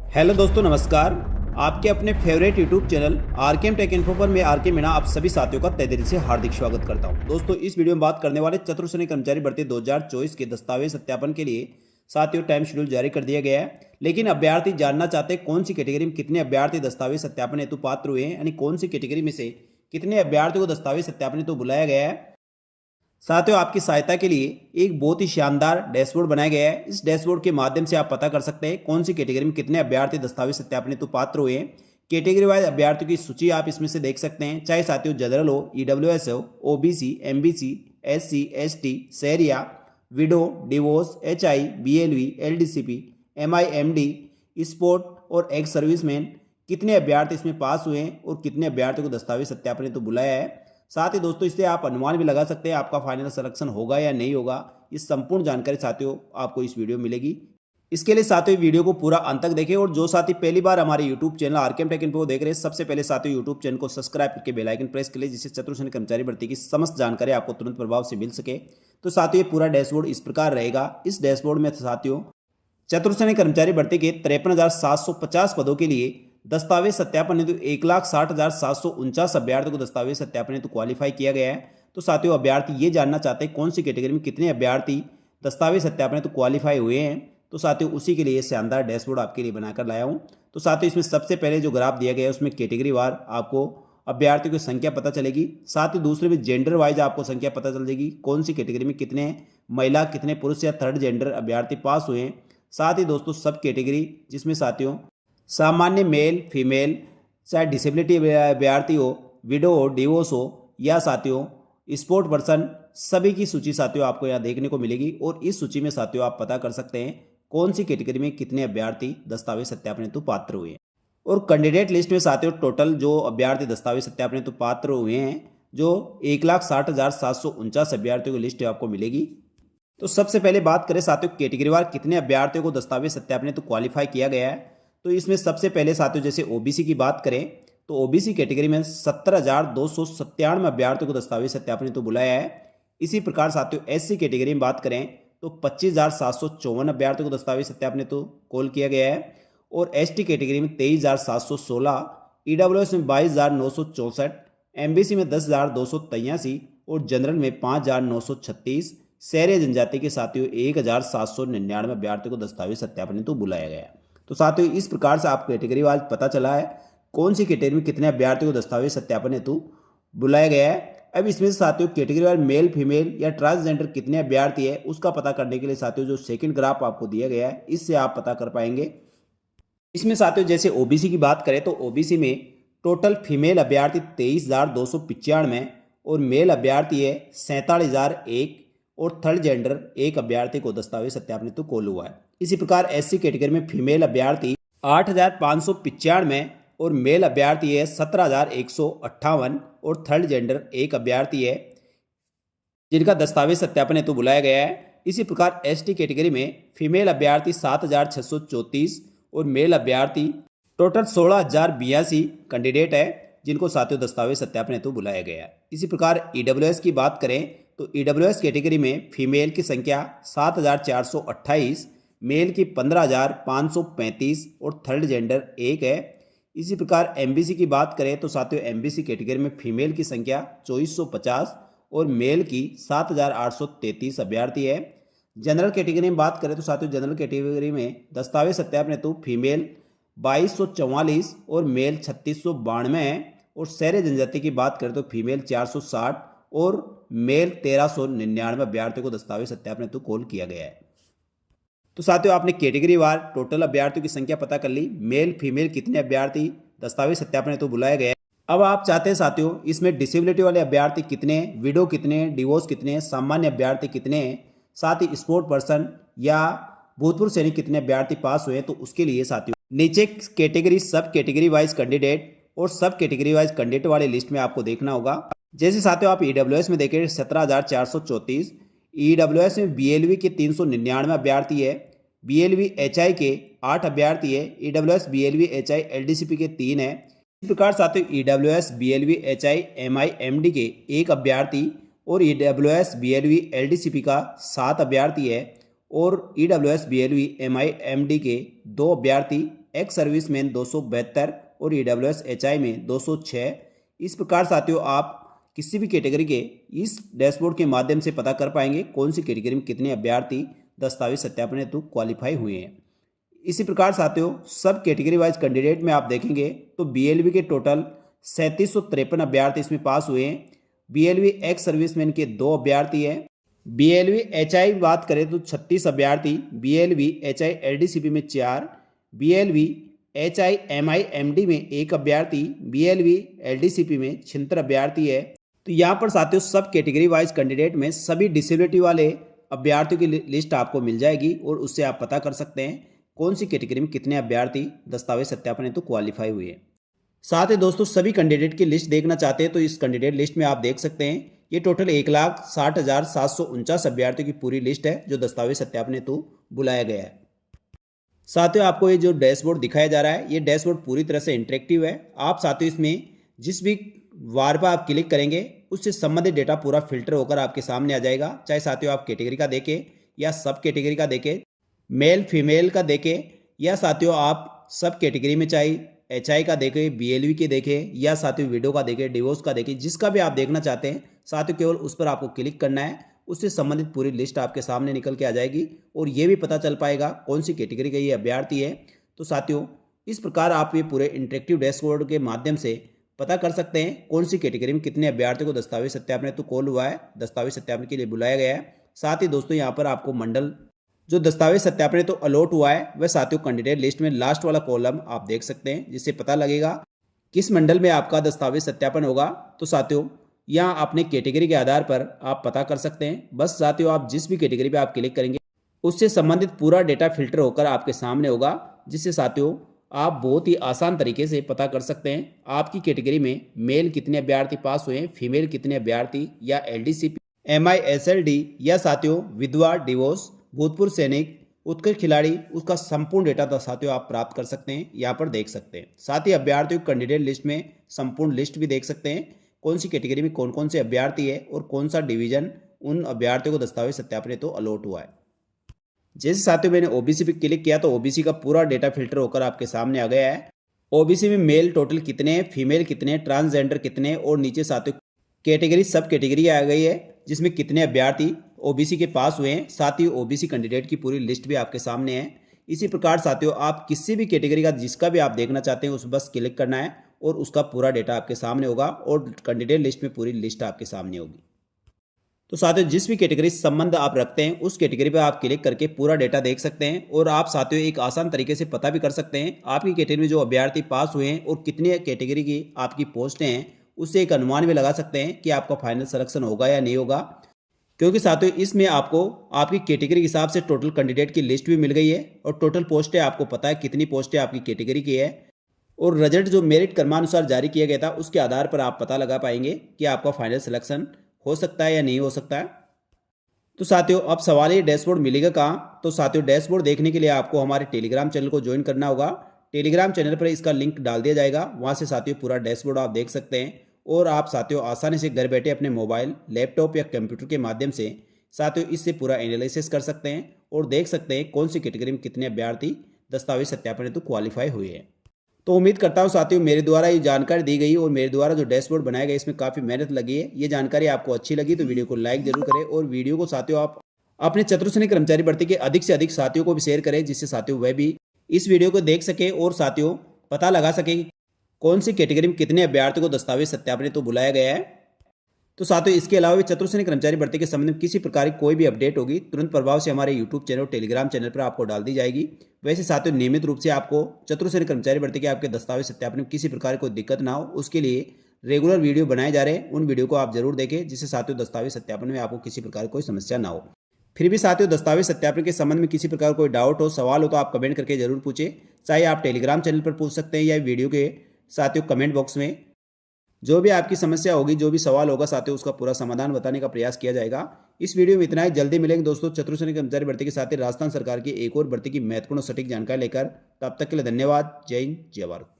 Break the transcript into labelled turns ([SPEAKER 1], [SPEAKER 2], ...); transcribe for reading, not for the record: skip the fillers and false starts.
[SPEAKER 1] Hello दोस्तों, नमस्कार। आपके अपने favourite YouTube channel RKM take info पर मैं आरके मीणा आप सभी साथियों का तहे दिल से हार्दिक स्वागत करता हूं। दोस्तों, इस वीडियो में बात करने वाले चतुर्थ श्रेणी कर्मचारी भर्ती 2024 के दस्तावेज सत्यापन के लिए साथियों टाइम शेड्यूल जारी कर दिया गया है। लेकिन अभ्यर्थी जानना चाहते हैं कौन सी कैटेगरी में कितने अभ्यर्थी दस्तावेज सत्यापन हेतु पात्र हुए हैं, यानी कौन सी कैटेगरी में से कितने अभ्यर्थियों को दस्तावेज सत्यापन हेतु बुलाया गया है। साथियों, आपकी सहायता के लिए एक बहुत ही शानदार डैशबोर्ड बनाया गया है। इस डैशबोर्ड के माध्यम से आप पता कर सकते हैं कौन सी कैटेगरी में कितने अभ्यर्थी दस्तावेज सत्यापन हेतु पात्र हुए हैं। कैटेगरी वाइज अभ्यर्थियों की सूची आप इसमें से देख सकते हैं, चाहे साथियों जनरल हो, ईडब्ल्यूएस हो, OBC, MBC, SC, ST, Sahariya, widow, divorce, HI, BLV, LDCP, MIMD, sport और एक्स सर्विसमैन, कितने अभ्यर्थी इसमें पास हुए हैं और कितने अभ्यर्थियों को दस्तावेज सत्यापन हेतु बुलाया है। साथ ही दोस्तों, इससे आप अनुमान भी लगा सकते हैं आपका फाइनल सिलेक्शन होगा या नहीं होगा। इस संपूर्ण जानकारी साथियों आपको इस वीडियो में मिलेगी। इसके लिए साथियों वीडियो को पूरा अंत तक देखें, और जो साथी पहली बार हमारे YouTube channel RKM take info देख रहे हैं, सबसे पहले साथियों यूट्यूब चैनल को सब्सक्राइब करके बेल आइकन प्रेस कर ले, जिससे चतुर्थ श्रेणी कर्मचारी भर्ती की समस्त जानकारी आपको तुरंत प्रभाव से मिल सके। तो साथियों, ये पूरा डैशबोर्ड इस प्रकार रहेगा। इस डैशबोर्ड में साथियों चतुर्थ श्रेणी कर्मचारी भर्ती के 53,750 पदों के लिए दस्तावेज सत्यापन हेतु 1,60,749 अभ्यर्थियों को दस्तावेज सत्यापन हेतु क्वालिफाई किया गया है। तो साथियों, अभ्यर्थी ये जानना चाहते हैं कौन सी कैटेगरी में कितने अभ्यर्थी दस्तावेज सत्यापन हेतु क्वालिफाई हुए हैं। तो साथियों, उसी के लिए शानदार डैशबोर्ड आपके लिए बनाकर लाया हूँ। तो साथियों, इसमें सबसे पहले जो ग्राफ दिया गया है उसमें कैटेगरी वार आपको अभ्यर्थियों की संख्या पता चलेगी। साथ ही दूसरे में जेंडर वाइज आपको संख्या पता चल जाएगी, कौन सी कैटेगरी में कितने महिला, कितने पुरुष या थर्ड जेंडर अभ्यर्थी पास हुए हैं। साथ ही दोस्तों सब कैटेगरी, जिसमें साथियों सामान्य मेल फीमेल, चाहे डिसेबिलिटी अभ्यर्थी हो, विडो हो, डिवोर्स हो, या साथियों स्पोर्ट पर्सन, सभी की सूची साथियों आपको यहाँ देखने को मिलेगी। और इस सूची में साथियों आप पता कर सकते हैं कौन सी कैटेगरी में कितने अभ्यर्थी दस्तावेज सत्यापन हेतु पात्र हुए हैं। और कैंडिडेट लिस्ट में साथियों टोटल जो अभ्यर्थी दस्तावेज सत्यापन हेतु पात्र हुए हैं, जो 1,60,749 अभ्यर्थियों की लिस्ट आपको मिलेगी। तो सबसे पहले बात करें साथियों कैटेगरी वार कितने अभ्यर्थियों को दस्तावेज सत्यापन हेतु क्वालिफाई किया गया है। तो इसमें सबसे पहले साथियों जैसे ओबीसी की बात करें तो ओबीसी कैटेगरी में 17,297 अभ्यर्थियों को दस्तावेज सत्यापन हेतु बुलाया है। इसी प्रकार साथियों एससी कैटेगरी में बात करें तो 25,754 अभ्यर्थियों को दस्तावेज सत्यापन हेतु कॉल किया गया है। और एसटी कैटेगरी में 23,716, ईडब्ल्यूएस में 22,964, एमबीसी में 10,283 और जनरल में 5,936, शहरी जनजाति के साथियों 1,799 अभ्यर्थियों को दस्तावेज सत्यापन हेतु बुलाया गया है। तो साथियों इस प्रकार से आप कैटेगरी वाइज पता चला है कौन सी कैटेगरी में कितने अभ्यर्थियों को दस्तावेज सत्यापन हेतु बुलाया गया है। अब इसमें से साथियों कैटेगरी वाइज मेल फीमेल या ट्रांसजेंडर कितने अभ्यर्थी है उसका पता करने के लिए साथियों जो सेकंड ग्राफ आपको दिया गया है इससे आप पता कर पाएंगे। इसमें साथियों जैसे ओबीसी की बात करें तो ओबीसी में टोटल फीमेल अभ्यर्थी 23,295 और मेल अभ्यर्थी है 47,001 और थर्ड जेंडर एक अभ्यर्थी को दस्तावेज सत्यापन हेतु कॉल हुआ है। इसी प्रकार एससी कैटेगरी में फीमेल अभ्यर्थी 8,595 और मेल अभ्यर्थी है 17,158 और थर्ड जेंडर एक अभ्यर्थी है जिनका दस्तावेज सत्यापन हेतु बुलाया गया है। इसी प्रकार एसटी कैटेगरी में फीमेल अभ्यर्थी 7,634 और मेल अभ्यर्थी टोटल 16,082 कैंडिडेट है जिनको साथियों दस्तावेज सत्यापन हेतु बुलाया गया है। इसी प्रकार ईडब्ल्यूएस की बात करें तो ईडब्ल्यूएस कैटेगरी में फीमेल की संख्या 7,428, मेल की 15,535 और थर्ड जेंडर एक है। इसी प्रकार एमबीसी की बात करें तो साथियों एमबीसी कैटेगरी में फीमेल की संख्या 2,450 और मेल की 7,833 अभ्यर्थी है। जनरल कैटेगरी में बात करें तो साथियों जनरल कैटेगरी में दस्तावेज सत्यापन हेतु फीमेल 2,244 और मेल 3,692 है। और शहरी जनजाति की बात करें तो फीमेल 460 और मेल 1,399 अभ्यर्थियों को दस्तावेज सत्यापन हेतु कॉल किया गया है। तो साथियों आपने कैटेगरी वार टोटल अभ्यर्थियों की संख्या पता कर ली, मेल फीमेल कितने अभ्यर्थी दस्तावेज सत्यापन हेतु बुलाया गया है। अब आप चाहते हैं साथियों इसमें डिसेबिलिटी वाले अभ्यर्थी कितने, विडो कितने, डिवोर्स कितने, सामान्य अभ्यर्थी कितने, साथ ही स्पोर्ट पर्सन या भूतपूर्व सैनिक कितने अभ्यर्थी पास हुए। तो उसके लिए साथियों नीचे कैटेगरी सब कैटेगरी वाइज कैंडिडेट और सब कैटेगरी वाइज कैंडिडेट वाली लिस्ट में आपको देखना होगा। जैसे साथियों आप ईडब्ल्यूएस में देखें 17,434, ईडब्ल्यूएस में बीएलवी के 399 अभ्यर्थी है, बीएलवी एचआई के 8 अभ्यर्थी है, ईडब्ल्यूएस बीएलवी एचआई एलडीसीपी के 3 है। इस प्रकार साथियों ईडब्ल्यूएस बीएलवी एचआई एमआईएमडी के 1 अभ्यर्थी और ईडब्ल्यूएस बीएलवी एलडीसीपी का 7 अभ्यर्थी है और ईडब्ल्यूएस बीएलवी एमआईएमडी के 2 अभ्यर्थी एक्स सर्विसमैन 272 और EWS HI में 206। इस प्रकार साथियों आप किसी भी कैटेगरी के इस डैशबोर्ड के माध्यम से पता कर पाएंगे कौन सी कैटेगरी में कितने अभ्यर्थी दस्तावेज सत्यापन हेतु क्वालिफाई हुए हैं। इसी प्रकार साथियों सब कैटेगरी वाइज कैंडिडेट में आप देखेंगे तो BLV के टोटल 3753 अभ्यर्थी इसमें पास हुए हैं। BLV एक्स सर्विसमैन के 2 अभ्यर्थी हैं। BLV HI बात करें तो 36 अभ्यर्थी, BLV HI LDCP में 4, BLV HI MI MD में 1 अभ्यर्थी, BLV LDCP में 76 अभ्यर्थी है। तो यहाँ पर साथियों सब कैटेगरी वाइज कैंडिडेट में सभी डिसेबिलिटी वाले अभ्यर्थियों की लिस्ट आपको मिल जाएगी और उससे आप पता कर सकते हैं कौन सी कैटेगरी में कितने अभ्यर्थी दस्तावेज सत्यापन हेतु क्वालिफाई हुए हैं। साथ ही दोस्तों सभी कैंडिडेट की लिस्ट देखना चाहते हैं तो इस कैंडिडेट लिस्ट में आप देख सकते हैं ये टोटल 1,60,749 अभ्यर्थियों की पूरी लिस्ट है जो दस्तावेज सत्यापन हेतु बुलाया गया है। साथियों आपको ये जो डैशबोर्ड दिखाया जा रहा है ये डैशबोर्ड पूरी तरह से इंटरेक्टिव है। आप साथियों इसमें जिस भी वार पर आप क्लिक करेंगे उससे संबंधित डेटा पूरा फिल्टर होकर आपके सामने आ जाएगा। चाहे साथियों आप कैटेगरी का देखें या सब कैटेगरी का देखें, मेल फीमेल का देखें या साथियों आप सब कैटेगरी में चाहे HI का देखें, BLV के देखें या साथियों विडो का देखें, डिवोर्स का देखें, जिसका भी आप देखना चाहते हैं साथियों केवल उस पर आपको क्लिक करना है। उससे संबंधित पूरी लिस्ट आपके सामने निकल के आ जाएगी और ये भी पता चल पाएगा कौन सी कैटेगरी का ये अभ्यर्थी है। तो साथियों इस प्रकार आप ये पूरे इंटरेक्टिव डैशबोर्ड के माध्यम से पता कर सकते हैं कौन सी कैटेगरी में कितने अभ्यर्थियों को दस्तावेज सत्यापन हेतु कॉल हुआ है, दस्तावेज सत्यापन के लिए बुलाया गया है। साथ ही दोस्तों यहाँ पर आपको मंडल जो दस्तावेज सत्यापन हेतु अलॉट हुआ है वह साथियों कैंडिडेट लिस्ट में लास्ट वाला कॉलम आप देख सकते हैं जिससे पता लगेगा किस मंडल में आपका दस्तावेज सत्यापन होगा। तो साथियों यहाँ अपने कैटेगरी के आधार पर आप पता कर सकते हैं। बस साथियों आप जिस भी कैटेगरी पे आप क्लिक करेंगे उससे संबंधित पूरा डेटा फिल्टर होकर आपके सामने होगा, जिससे साथियों आप बहुत ही आसान तरीके से पता कर सकते हैं आपकी कैटेगरी में मेल कितने अभ्यर्थी पास हुए हैं, फीमेल कितने अभ्यर्थी या LDCP, MI SLD या साथियों विधवा, डिवोर्स, भूतपूर्व सैनिक, उत्कृष्ट खिलाड़ी, उसका संपूर्ण डेटा साथियों आप प्राप्त कर सकते हैं, यहाँ पर देख सकते हैं। साथ ही अभ्यर्थियों कैंडिडेट लिस्ट में संपूर्ण लिस्ट भी देख सकते हैं कौन सी कैटेगरी में कौन कौन से अभ्यर्थी है और कौन सा डिवीजन उन अभ्यर्थियों को दस्तावेज सत्यापन हेतु अलॉट हुआ है। जैसे साथियों मैंने OBC पे क्लिक किया तो OBC का पूरा डेटा फिल्टर होकर आपके सामने आ गया है। OBC में मेल टोटल कितने हैं, फीमेल कितने हैं, ट्रांसजेंडर कितने हैं और नीचे साथियों कैटेगरी सब कैटेगरी आ गई है जिसमें कितने अभ्यर्थी OBC के पास हुए हैं। साथ ही OBC कैंडिडेट की पूरी लिस्ट भी आपके सामने है। इसी प्रकार साथियों आप किसी भी कैटेगरी का जिसका भी आप देखना चाहते हैं उस बस क्लिक करना है और उसका पूरा डेटा आपके सामने होगा और कैंडिडेट लिस्ट में पूरी लिस्ट आपके सामने होगी। तो साथियों जिस भी कैटेगरी से संबंध आप रखते हैं उस कैटेगरी पर आप क्लिक करके पूरा डेटा देख सकते हैं और आप साथियों एक आसान तरीके से पता भी कर सकते हैं आपकी कैटेगरी में जो अभ्यर्थी पास हुए हैं और कितने कैटेगरी की आपकी पोस्टें हैं, उससे एक अनुमान भी लगा सकते हैं कि आपका फाइनल सिलेक्शन होगा या नहीं होगा। क्योंकि साथियों इसमें आपको आपकी कैटेगरी के हिसाब से टोटल कैंडिडेट की लिस्ट भी मिल गई है और टोटल पोस्टें आपको पता है कितनी पोस्टें आपकी कैटेगरी की है और रिजल्ट जो मेरिट क्रमानुसार जारी किया गया था उसके आधार पर आप पता लगा पाएंगे कि आपका फाइनल सिलेक्शन हो सकता है या नहीं हो सकता है। तो साथियों अब सवाल ये डैशबोर्ड मिलेगा कहाँ? तो साथियों डैशबोर्ड देखने के लिए आपको हमारे टेलीग्राम चैनल को ज्वाइन करना होगा। टेलीग्राम चैनल पर इसका लिंक डाल दिया जाएगा, वहाँ से साथियों पूरा डैशबोर्ड आप देख सकते हैं और आप साथियों आसानी से घर बैठे अपने मोबाइल, लैपटॉप या कंप्यूटर के माध्यम से साथियों इससे पूरा एनालिसिस कर सकते हैं और देख सकते हैं कौन सी कैटेगरी में कितने अभ्यर्थी दस्तावेज सत्यापन हेतु क्वालिफाई हुए हैं। तो उम्मीद करता हूं साथियों मेरे द्वारा ये जानकारी दी गई और मेरे द्वारा जो डैशबोर्ड बनाया गया इसमें काफ़ी मेहनत लगी है। ये जानकारी आपको अच्छी लगी तो वीडियो को लाइक जरूर करें और वीडियो को साथियों आप अपने चतुर्थ श्रेणी कर्मचारी भर्ती के अधिक से अधिक साथियों को भी शेयर करें, जिससे साथियों वह भी इस वीडियो को देख सके और साथियों पता लगा सके कि कौन सी कैटेगरी में कितने अभ्यर्थियों को दस्तावेज सत्यापन हेतु बुलाया गया है। तो साथियों इसके अलावा भी चतुर्थ श्रेणी कर्मचारी भर्ती के संबंध में किसी प्रकार की कोई भी अपडेट होगी तुरंत प्रभाव से हमारे यूट्यूब चैनल और टेलीग्राम चैनल पर आपको डाल दी जाएगी। वैसे साथियों नियमित रूप से आपको चतुर्थ श्रेणी कर्मचारी भर्ती के आपके दस्तावेज सत्यापन में किसी प्रकार की कोई दिक्कत ना हो उसके लिए रेगुलर वीडियो बनाए जा रहे हैं, उन वीडियो को आप जरूर देखें जिससे साथियों दस्तावेज सत्यापन में आपको किसी प्रकार की कोई समस्या ना हो। फिर भी साथियों दस्तावेज सत्यापन के संबंध में किसी प्रकार कोई डाउट हो, सवाल हो तो आप कमेंट करके जरूर पूछें। चाहे आप टेलीग्राम चैनल पर पूछ सकते हैं या वीडियो के साथियों कमेंट बॉक्स में जो भी आपकी समस्या होगी, जो भी सवाल होगा साथियों उसका पूरा समाधान बताने का प्रयास किया जाएगा। इस वीडियो में इतना ही। जल्दी मिलेंगे दोस्तों चतुर्थ श्रेणी कर्मचारी भर्ती के साथ ही राजस्थान सरकार की एक और भर्ती की महत्वपूर्ण और सटीक जानकारी लेकर। तब तक के लिए धन्यवाद। जय हिंद, जय भारत।